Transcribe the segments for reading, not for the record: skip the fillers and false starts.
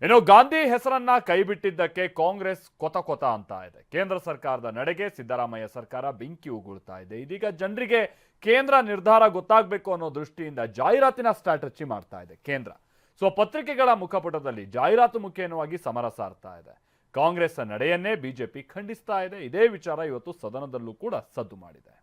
ಇನ್ನು ಗಾಂಧಿ ಹೆಸರನ್ನ ಕೈಬಿಟ್ಟಿದ್ದಕ್ಕೆ ಕಾಂಗ್ರೆಸ್ ಕೊತ ಅಂತ ಇದೆ. ಕೇಂದ್ರ ಸರ್ಕಾರದ ನಡೆಗೆ ಸಿದ್ದರಾಮಯ್ಯ ಸರ್ಕಾರ ಬೆಂಕಿ ಉಗುಳ್ತಾ ಇದೆ. ಇದೀಗ ಜನರಿಗೆ ಕೇಂದ್ರ ನಿರ್ಧಾರ ಗೊತ್ತಾಗಬೇಕು ಅನ್ನೋ ದೃಷ್ಟಿಯಿಂದ ಜಾಹೀರಾತಿನ ಸ್ಟ್ರಾಟಜಿ ಮಾಡ್ತಾ ಇದೆ ಕೇಂದ್ರ. ಪತ್ರಿಕೆಗಳ ಮುಖಪುಟದಲ್ಲಿ ಜಾಹೀರಾತು ಮುಖೇನವಾಗಿ ಸಮರ ಸಾರ್ತಾ ಇದೆ. ಕಾಂಗ್ರೆಸ್ ನಡೆಯನ್ನೇ ಬಿಜೆಪಿ ಖಂಡಿಸ್ತಾ ಇದೆ. ಇದೇ ವಿಚಾರ ಇವತ್ತು ಸದನದಲ್ಲೂ ಕೂಡ ಸದ್ದು ಮಾಡಿದೆ.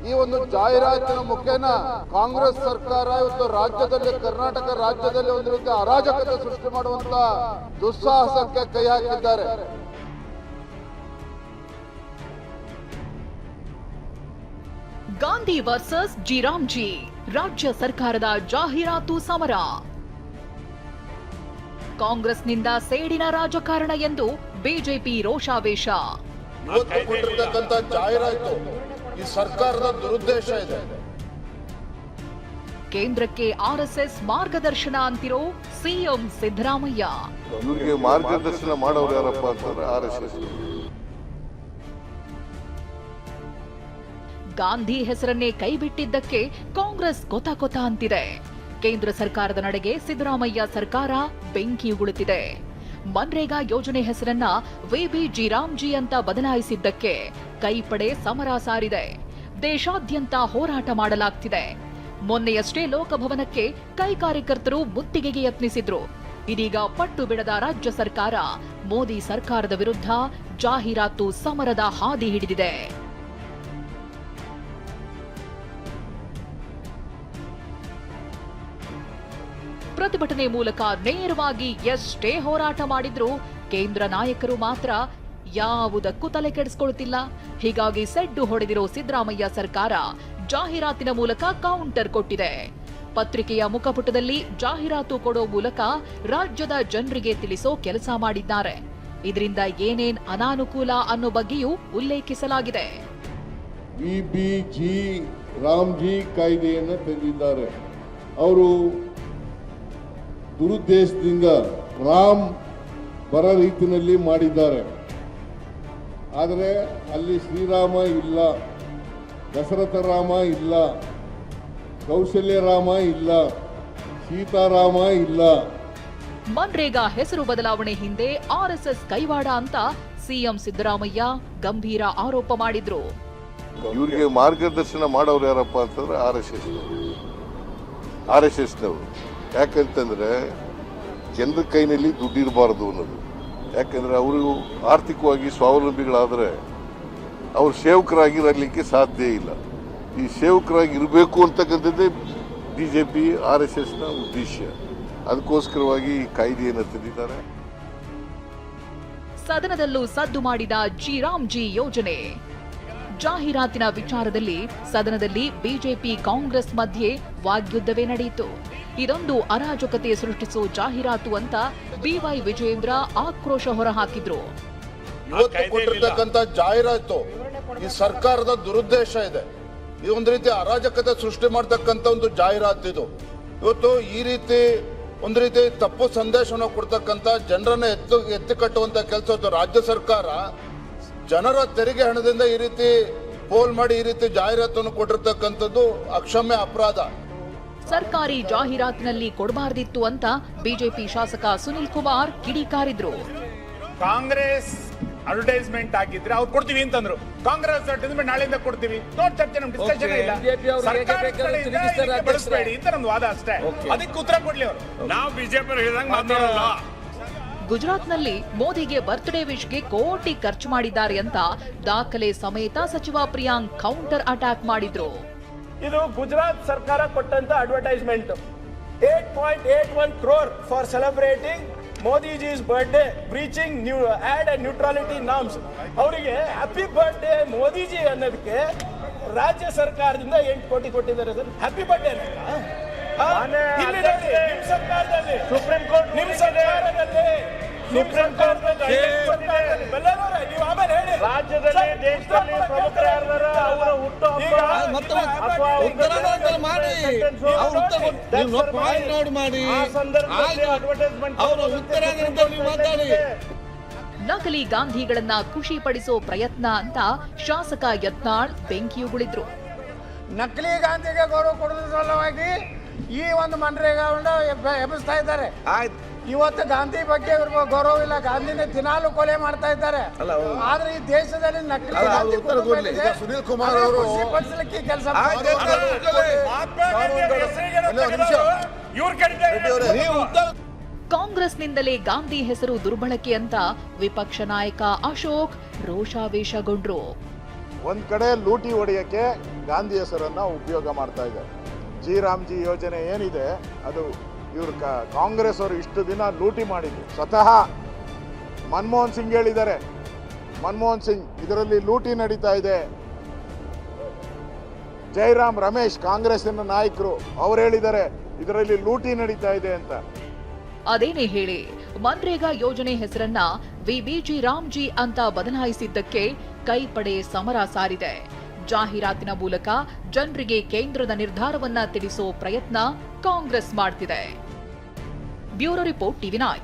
ಈ ಒಂದು ಜಾಹೀರಾತಿನ ಮುಖೇನ ಕಾಂಗ್ರೆಸ್ ಸರ್ಕಾರ ಇವತ್ತು ರಾಜ್ಯದಲ್ಲಿ, ಕರ್ನಾಟಕ ರಾಜ್ಯದಲ್ಲಿ ಒಂದು ರೀತಿ ಅರಾಜಕತೆ ಸೃಷ್ಟಿ ಮಾಡುವಂತ ದುಸ್ಸಾಹಸಕ್ಕೆ ಕೈ ಹಾಕಿದ್ದಾರೆ. ಗಾಂಧಿ ವರ್ಸಸ್ ಜಿರಾಮ್ಜಿ, ರಾಜ್ಯ ಸರ್ಕಾರದ ಜಾಹೀರಾತು ಸಮರ. ಕಾಂಗ್ರೆಸ್ನಿಂದ ಸೇಡಿನ ರಾಜಕಾರಣ ಎಂದು ಬಿಜೆಪಿ ರೋಷಾವೇಶ. ಇವತ್ತು ಕೊಟ್ಟಿರ್ತಕ್ಕಂಥ ಜಾಹೀರಾತು ಈ ಸರ್ಕಾರದ ದುರುದ್ದೇಶ ಇದೆ. ಕೇಂದ್ರಕ್ಕೆ ಆರ್ಎಸ್ಎಸ್ ಮಾರ್ಗದರ್ಶನ ಅಂತಿರೋ ಸಿಎಂ ಸಿದ್ದರಾಮಯ್ಯ. ಇವರಿಗೆ ಮಾರ್ಗದರ್ಶನ ಮಾಡೋರು ಯಾರಪ್ಪ ಅಂತಂದ್ರೆ ಆರ್ಎಸ್ಎಸ್. ಗಾಂಧಿ ಹೆಸರನ್ನೇ ಕೈಬಿಟ್ಟಿದ್ದಕ್ಕೆ ಕಾಂಗ್ರೆಸ್ ಕೊತ ಅಂತಿದೆ. ಕೇಂದ್ರ ಸರ್ಕಾರದ ನಡೆಗೆ ಸಿದ್ದರಾಮಯ್ಯ ಸರ್ಕಾರ ಬೆಂಕಿ ಉಗುಳುತ್ತಿದೆ. ಮನ್ರೇಗಾ ಯೋಜನೆ ಹೆಸರನ್ನ ವಿಬಿ ಜಿರಾಮ್ಜಿ ಅಂತ ಬದಲಾಯಿಸಿದ್ದಕ್ಕೆ ಕೈಪಡೆ ಸಮರ ಸಾರಿದೆ. ದೇಶಾದ್ಯಂತ ಹೋರಾಟ ಮಾಡಲಾಗ್ತಿದೆ. ಮೊನ್ನೆಯಷ್ಟೇ ಲೋಕಭವನಕ್ಕೆ ಕೈ ಕಾರ್ಯಕರ್ತರು ಮುತ್ತಿಗೆಗೆ ಯತ್ನಿಸಿದ್ರು. ಇದೀಗ ಪಟ್ಟು ಬಿಡದ ರಾಜ್ಯ ಸರ್ಕಾರ ಮೋದಿ ಸರ್ಕಾರದ ವಿರುದ್ಧ ಜಾಹೀರಾತು ಸಮರದ ಹಾದಿ ಹಿಡಿದಿದೆ. ಪ್ರತಿಭಟನೆ ಮೂಲಕ ನೇರವಾಗಿ ಎಷ್ಟೇ ಹೋರಾಟ ಮಾಡಿದ್ರೂ ಕೇಂದ್ರ ನಾಯಕರು ಮಾತ್ರ ಯಾವುದಕ್ಕೂ ತಲೆ ಕೆಡಿಸಿಕೊಳ್ಳುತ್ತಿಲ್ಲ. ಹೀಗಾಗಿ ಸೆಡ್ಡು ಹೊಡೆದಿರೋ ಸಿದ್ದರಾಮಯ್ಯ ಸರ್ಕಾರ ಜಾಹೀರಾತಿನ ಮೂಲಕ ಕೌಂಟರ್ ಕೊಟ್ಟಿದೆ. ಪತ್ರಿಕೆಯ ಮುಖಪುಟದಲ್ಲಿ ಜಾಹೀರಾತು ಕೊಡೋ ಮೂಲಕ ರಾಜ್ಯದ ಜನರಿಗೆ ತಿಳಿಸೋ ಕೆಲಸ ಮಾಡಿದ್ದಾರೆ. ಇದರಿಂದ ಏನೇನ್ ಅನಾನುಕೂಲ ಅನ್ನೋ ಬಗ್ಗೆಯೂ ಉಲ್ಲೇಖಿಸಲಾಗಿದೆ. ವಿಬಿಜಿ ರಾಮ್ಜಿ ಕಾಯ್ದೆಯನ್ನು ತಂದಿದ್ದಾರೆ. ಅವರು ದುರುದ್ದೇಶದಿಂದ ರಾಮ್ ಬರ ರೀತಿಯಲ್ಲಿ ಮಾಡಿದ್ದಾರೆ. ಆದರೆ ಅಲ್ಲಿ ಶ್ರೀರಾಮ ಇಲ್ಲ, ದಶರಥ ರಾಮ ಇಲ್ಲ, ಕೌಶಲ್ಯ ರಾಮ ಇಲ್ಲ, ಸೀತಾರಾಮ ಇಲ್ಲ. ಮನ್ರೇಗಾ ಹೆಸರು ಬದಲಾವಣೆ ಹಿಂದೆ ಆರ್ಎಸ್ಎಸ್ ಕೈವಾಡ ಅಂತ ಸಿಎಂ ಸಿದ್ದರಾಮಯ್ಯ ಗಂಭೀರ ಆರೋಪ ಮಾಡಿದ್ರು. ಇವರಿಗೆ ಮಾರ್ಗದರ್ಶನ ಮಾಡೋರು ಯಾರಪ್ಪ ಅಂತಂದ್ರೆ ಆರ್ಎಸ್ಎಸ್ನವರು. ಯಾಕಂತಂದ್ರೆ ಜನರ ಕೈನಲ್ಲಿ ದುಡ್ಡಿರಬಾರದು ಅನ್ನೋದು. ಯಾಕಂದ್ರೆ ಅವರು ಆರ್ಥಿಕವಾಗಿ ಸ್ವಾವಲಂಬಿಗಳಾದರೆ ಅವ್ರು ಸೇವಕರಾಗಿರಲಿಕ್ಕೆ ಸಾಧ್ಯ ಇಲ್ಲ. ಈ ಸೇವಕರಾಗಿ ಇರಬೇಕು ಅಂತಕ್ಕಂಥದ್ದೇ ಬಿಜೆಪಿ ಆರ್ಎಸ್ಎಸ್ನ ಉದ್ದೇಶ. ಅದಕ್ಕೋಸ್ಕರವಾಗಿ ಈ ಕಾಯ್ದೆಯನ್ನು ತಂದಿದ್ದಾರೆ. ಸದನದಲ್ಲೂ ಸದ್ದು ಮಾಡಿದ ಜಿರಾಮ್ಜಿ ಯೋಜನೆ. ಜಾಹೀರಾತಿನ ವಿಚಾರದಲ್ಲಿ ಸದನದಲ್ಲಿ ಬಿಜೆಪಿ ಕಾಂಗ್ರೆಸ್ ಮಧ್ಯೆ ವಾಗ್ಯುದ್ಧವೇ ನಡೆಯಿತು. ಇದೊಂದು ಅರಾಜಕತೆ ಸೃಷ್ಟಿಸೋ ಜಾಹೀರಾತು ಅಂತ ಬಿವೈ ವಿಜಯೇಂದ್ರ ಆಕ್ರೋಶ ಹೊರಹಾಕಿದ್ರು. ಇವತ್ತು ಕೊಟ್ಟಿರ್ತಕ್ಕಂಥ ಜಾಹೀರಾತು ಈ ಸರ್ಕಾರದ ದುರುದ್ದೇಶ ಇದೆ. ಈ ಒಂದು ರೀತಿ ಅರಾಜಕತೆ ಸೃಷ್ಟಿ ಮಾಡತಕ್ಕಂಥ ಒಂದು ಜಾಹೀರಾತು ಇದು. ಇವತ್ತು ಈ ರೀತಿ ಒಂದು ರೀತಿ ತಪ್ಪು ಸಂದೇಶವನ್ನು ಕೊಡ್ತಕ್ಕಂಥ ಜನರನ್ನ ಎತ್ತಿ ಕಟ್ಟುವಂತ ಕೆಲಸ ರಾಜ್ಯ ಸರ್ಕಾರ ಜನರ ತೆರಿಗೆ ಹಣದಿಂದ ಈ ರೀತಿ ಪೋಲ್ ಮಾಡಿ ಈ ರೀತಿ ಜಾಹೀರಾತನ್ನು ಕೊಟ್ಟಿರ್ತಕ್ಕಂಥದ್ದು ಅಕ್ಷಮ್ಯ ಅಪರಾಧ. ಸರ್ಕಾರಿ ಜಾಹೀರಾತಿನಲ್ಲಿ ಕೊಡಬಾರ್ದಿತ್ತು ಅಂತ ಬಿಜೆಪಿ ಶಾಸಕ ಸುನಿಲ್ ಕುಮಾರ್ ಕಿಡಿಕಾರಿದ್ರು. ಕಾಂಗ್ರೆಸ್ ಅಡ್ವರ್ಟೈಸ್ಮೆಂಟ್ ಆಗಿದ್ರೆ ಅವ್ರು ಕೊಡ್ತೀವಿ ಅಂತಂದ್ರು. ಕಾಂಗ್ರೆಸ್ ಅಡ್ವರ್ಟೈಸ್ಮೆಂಟ್ ನಾಳೆಯಿಂದ ಕೊಡ್ತೀವಿ, ಚರ್ಚೆ ನಮ್ ಡಿಸ್ಕಷನ್ ಇಲ್ಲ, ಬಳಸಬೇಡಿ ಅಂತ ನಮ್ದು ವಾದ ಅಷ್ಟೇ. ಅದಕ್ಕೆ ಉತ್ತರ ಕೊಡ್ಲಿ ಅವರು. ನಾವು ಬಿಜೆಪಿ ಹೇಳಿದಂಗೆ ಮಾತಾಡಲ್ಲ. ಗುಜರಾತ್ನಲ್ಲಿ ಮೋದಿಗೆ ಬರ್ತ್ಡೇ ವಿಶ್ಗೆ ಕೋಟಿ ಖರ್ಚು ಮಾಡಿದ್ದಾರೆ ಅಂತ ದಾಖಲೆ ಸಮೇತ ಸಚಿವ ಪ್ರಿಯಾಂಕ್ ಕೌಂಟರ್ ಅಟ್ಯಾಕ್ ಮಾಡಿದ್ರು. ಇದು ಗುಜರಾತ್ ಸರ್ಕಾರ ಕೊಟ್ಟಂತ advertisement. 8.81 crore for celebrating Modiji's birthday, breaching new ad and neutrality norms. ಅವರಿಗೆ ಹ್ಯಾಪಿ ಬರ್ತ್ಡೇ ಮೋದಿಜಿ ಅನ್ನೋದಕ್ಕೆ ರಾಜ್ಯ ಸರ್ಕಾರದಿಂದ 8 ಕೋಟಿ ಕೊಟ್ಟಿದ್ದಾರೆ ಸರ್. ಹ್ಯಾಪಿ ಬರ್ತ್ಡೇ ಸರ್ಕಾರದಲ್ಲಿ, ಸುಪ್ರೀಂ ಕೋರ್ಟ್ ನಿಮ್ಮ ಸರ್ಕಾರದಲ್ಲಿ, ರಾಜ್ಯದಲ್ಲಿ, ದೇಶದಲ್ಲಿ ಪ್ರಮುಖ ಅವರ ಹುಟ್ಟುಹಬ್ಬ ನಕಲಿ ಗಾಂಧಿಗಳನ್ನ ಖುಷಿ ಪಡಿಸೋ ಪ್ರಯತ್ನ ಅಂತ ಶಾಸಕ ಯತ್ನಾಳ್ ಬೆಂಕಿಯುಗುಳಿದ್ರು. ನಕಲಿ ಗಾಂಧಿಗೆ ಗೌರವ ಕೊಡೋದ್ರ ಸಲುವಾಗಿ ಈ ಒಂದು ಮನ್ರೇಗಾವನ್ನು ಎಬ್ಬಿಸ್ತಾ ಇದ್ದಾರೆ. ಇವತ್ತು ಗಾಂಧಿ ಬಗ್ಗೆ ಇವ್ರಿಗೆ ಗೌರವ ಇಲ್ಲ, ಗಾಂಧಿನ ದಿನಾಲು ಕೊಲೆ ಮಾಡ್ತಾ ಇದ್ದಾರೆ. ಆದ್ರೆ ಈ ದೇಶದಲ್ಲಿ ನಕಲಿ ಗಾಂಧಿ ಸುನೀಲ್ ಕುಮಾರ್ ಅವರು ಪಡಿಸಲಿಕ್ಕೆ ಕೆಲಸ ಕಾಂಗ್ರೆಸ್ನಿಂದಲೇ ಗಾಂಧಿ ಹೆಸರು ದುರ್ಬಳಕೆ ಅಂತ ವಿಪಕ್ಷ ನಾಯಕ ಅಶೋಕ್ ರೋಷಾವೇಶಗೊಂಡ್ರು. ಒಂದ್ ಕಡೆ ಲೂಟಿ ಹೊಡೆಯಕ್ಕೆ ಗಾಂಧಿ ಹೆಸರನ್ನ ಉಪಯೋಗ ಮಾಡ್ತಾ ಇದ್ದಾರೆ. ಜಿ ರಾಮ್ಜಿ ಯೋಜನೆ ಏನಿದೆ ಅದು ಇವ್ರು ಕಾಂಗ್ರೆಸ್ ಅವರು ಇಷ್ಟು ದಿನ ಲೂಟಿ ಮಾಡಿದ್ರು. ಸ್ವತಃ ಮನಮೋಹನ್ ಸಿಂಗ್ ಹೇಳಿದ್ದಾರೆ, ಮನಮೋಹನ್ ಸಿಂಗ್ ಇದರಲ್ಲಿ ಲೂಟಿ ನಡೀತಾ ಇದೆ. ಜೈರಾಮ್ ರಮೇಶ್ ಕಾಂಗ್ರೆಸ್ಸಿನ ನಾಯಕರು ಅವ್ರು ಹೇಳಿದ್ದಾರೆ ಇದರಲ್ಲಿ ಲೂಟಿ ನಡೀತಾ ಇದೆ ಅಂತ. ಅದೇನೇ ಹೇಳಿ, ಮನ್ರೇಗಾ ಯೋಜನೆ ಹೆಸರನ್ನ ವಿಬಿಜಿ ರಾಮ್ಜಿ ಅಂತ ಬದಲಾಯಿಸಿದ್ದಕ್ಕೆ ಕೈಪಡೆ ಸಮರ ಸಾರಿದೆ. ಜಾಹೀರಾತಿನ ಮೂಲಕ ಜನರಿಗೆ ಕೇಂದ್ರದ ನಿರ್ಧಾರವನ್ನ ತಿಳಿಸೋ ಪ್ರಯತ್ನ ಕಾಂಗ್ರೆಸ್ ಮಾಡ್ತಿದೆ. Bureau report ಟಿವಿ9.